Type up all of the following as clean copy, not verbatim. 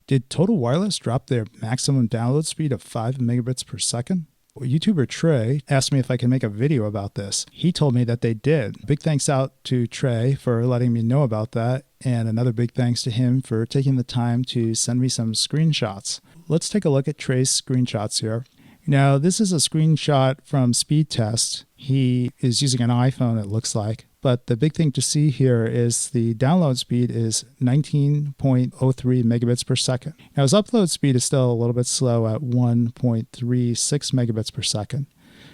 Did Total Wireless drop their maximum download speed of 5 megabits per second? Well, YouTuber Trey asked me if I could make a video about this. He told me that they did. Big thanks out to Trey for letting me know about that, and another big thanks to him for taking the time to send me some screenshots. Let's take a look at Trey's screenshots here. Now, this is a screenshot from Speed Test. He is using an iPhone, it looks like. But the big thing to see here is the download speed is 19.03 megabits per second. Now, his upload speed is still a little bit slow at 1.36 megabits per second.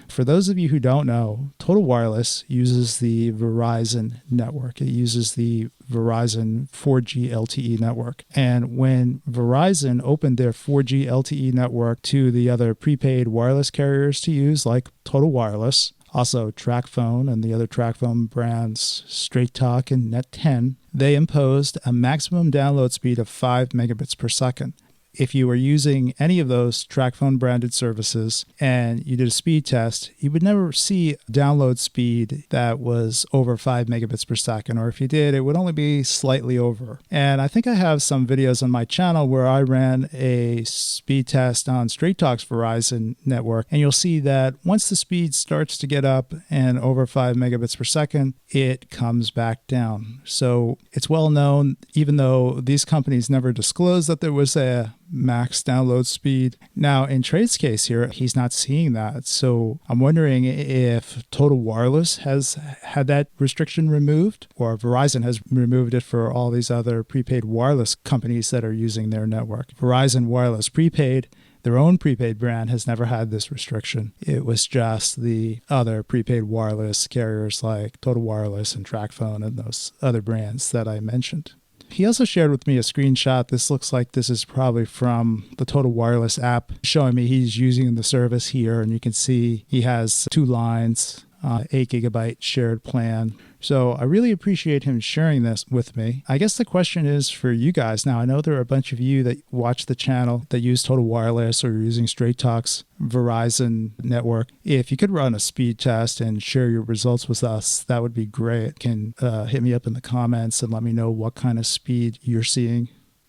For those of you who don't know, Total Wireless uses the Verizon network. It uses the Verizon 4G LTE network. And when Verizon opened their 4G LTE network to the other prepaid wireless carriers to use, like Total Wireless, also TracFone and the other TracFone brands, Straight Talk and Net 10, they imposed a maximum download speed of 5 megabits per second. If you were using any of those TracFone branded services and you did a speed test, you would never see a download speed that was over 5 megabits per second, or if you did, it would only be slightly over. And I think I have some videos on my channel where I ran a speed test on Straight Talk's Verizon network, and you'll see that once the speed starts to get up and over 5 megabits per second, it comes back down. So it's well known, even though these companies never disclosed that there was a max download speed. Now, in Trey's case here, he's not seeing that. So I'm wondering if Total Wireless has had that restriction removed, or Verizon has removed it for all these other prepaid wireless companies that are using their network. Verizon Wireless Prepaid, their own prepaid brand, has never had this restriction. It was just the other prepaid wireless carriers like Total Wireless and TracFone and those other brands that I mentioned. He also shared with me a screenshot. This looks like this is probably from the Total Wireless app, showing me he's using the service here, and you can see he has 2 lines, 8 gigabyte shared plan. So I really appreciate him sharing this with me. I guess the question is for you guys. Now, I know there are a bunch of you that watch the channel that use Total Wireless or you're using Straight Talk's Verizon network. If you could run a speed test and share your results with us, that would be great. You can hit me up in the comments and let me know what kind of speed you're seeing.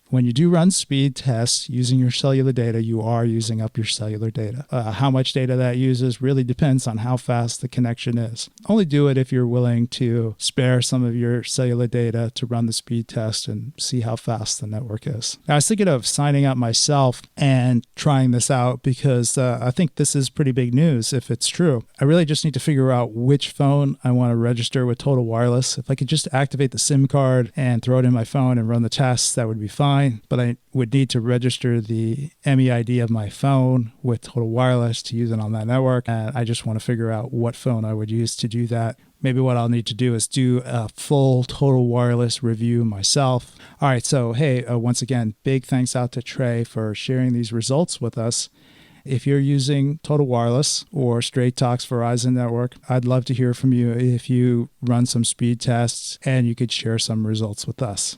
When you do run speed tests using your cellular data, you are using up your cellular data. How much data that uses really depends on how fast the connection is. Only do it if you're willing to spare some of your cellular data to run the speed test and see how fast the network is. Now, I was thinking of signing up myself and trying this out because I think this is pretty big news if it's true. I really just need to figure out which phone I want to register with Total Wireless. If I could just activate the SIM card and throw it in my phone and run the tests, that would be fine. But I would need to register the MEID of my phone with Total Wireless to use it on that network. And I just want to figure out what phone I would use to do that. Maybe what I'll need to do is do a full Total Wireless review myself. All right, so hey, once again, big thanks out to Trey for sharing these results with us. If you're using Total Wireless or Straight Talk's Verizon network, I'd love to hear from you if you run some speed tests and you could share some results with us.